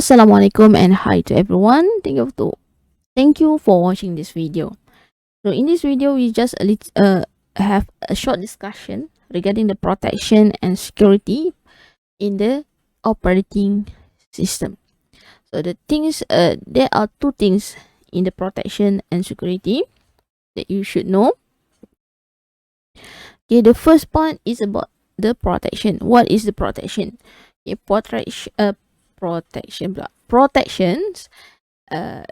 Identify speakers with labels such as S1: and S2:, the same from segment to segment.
S1: Assalamualaikum and hi to everyone. Thank you for watching this video. So in this video, we just have a short discussion regarding the protection and security in the operating system. So there are two things in the protection and security that you should know. Okay, the first part is about the protection. What is the protection? Okay, protections can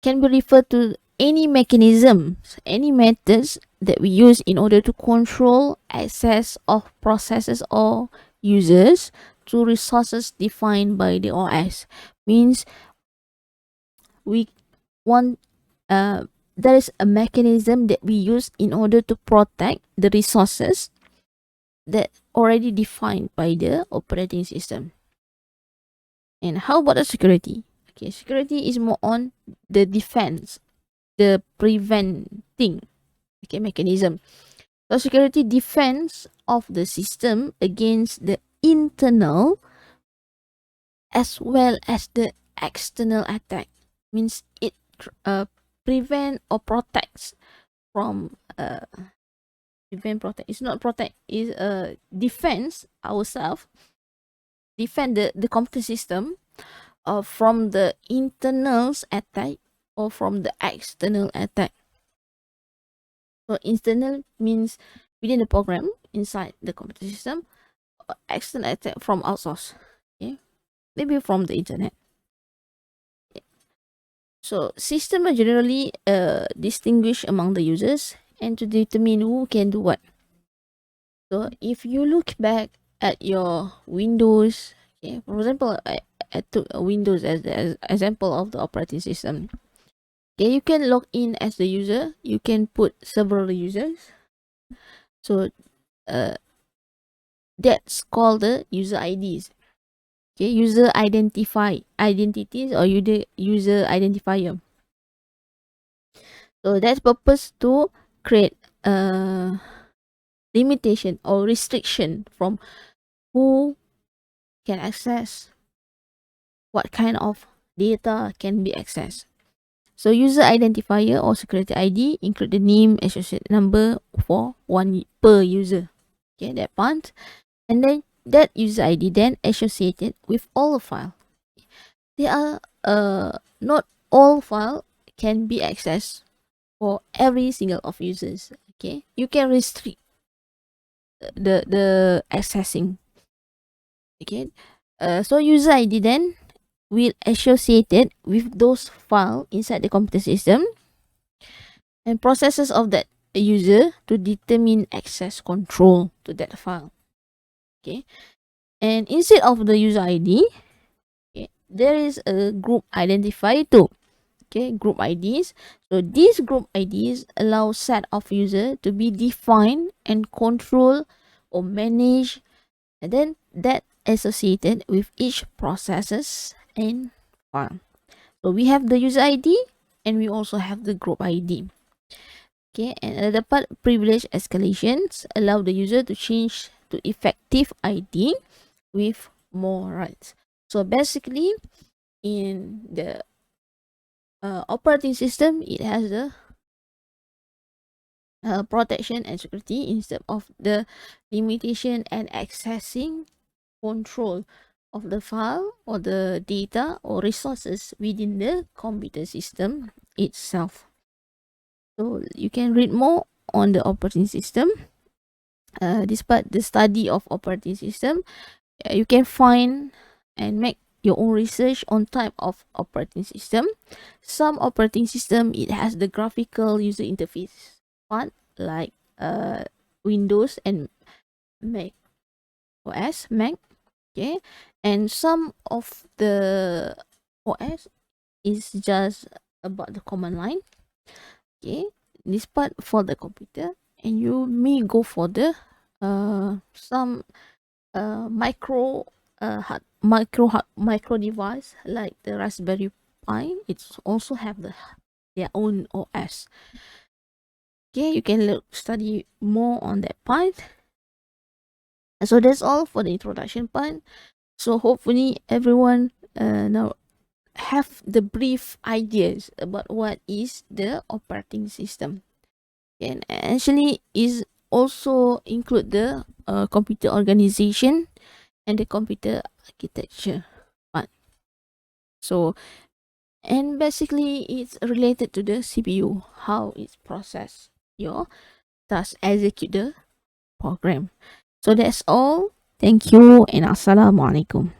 S1: be referred to any mechanisms, any methods that we use in order to control access of processes or users to resources defined by the OS. Means we want there is a mechanism that we use in order to protect the resources that already defined by the operating system. And how about the security? Okay, security is more on the defense, the preventing mechanism. So security defense of the system against the internal as well as the external attack. Means it prevent or protects from it's not protect, is defense ourselves, defend the computer system from the internal attack or from the external attack. So internal means within the program inside the computer system, external attack from outsource. Okay, maybe from the internet. Okay. So system are generally distinguished among the users and to determine who can do what. So if you look back at your Windows, okay, for example, I took Windows as the example of the operating system. Okay, you can log in as the user. You can put several users. So that's called the user IDs. Okay, user identities or user identifier. So that's purpose to create a limitation or restriction from who can access what kind of data can be accessed. So user identifier or security ID include the name, associate number for one per user. Okay, that part. And then that user ID then associated with all the file. There are not all file can be accessed for every single of users. Okay, you can restrict the accessing. Okay, so user ID then will associated with those file inside the computer system and processes of that user to determine access control to that file. Okay, and instead of the user ID, okay, there is a group identifier too. Okay, group IDs. So these group IDs allow set of user to be defined and control or manage, and then that associated with each processes and file. So we have the user ID and we also have the group ID. Okay, and another part, privilege escalations allow the user to change to effective ID with more rights. So basically, in the operating system, it has the protection and security instead of the limitation and accessing control of the file or the data or resources within the computer system itself. So you can read more on the operating system. Despite the study of operating system, you can find and make your own research on type of operating system. Some operating system it has the graphical user interface part like Windows and Mac Mac. Okay, and some of the OS is just about the command line. Okay, this part for the computer, and you may go for the some micro device like the Raspberry Pi. It's also have their own OS. Okay, you can study more on that part. So that's all for the introduction part. So hopefully everyone now have the brief ideas about what is the operating system. And actually is also include the computer organization and the computer architecture part. So, and basically it's related to the CPU, how it's process your task, execute the program. So that's all. Thank you and assalamu alaikum.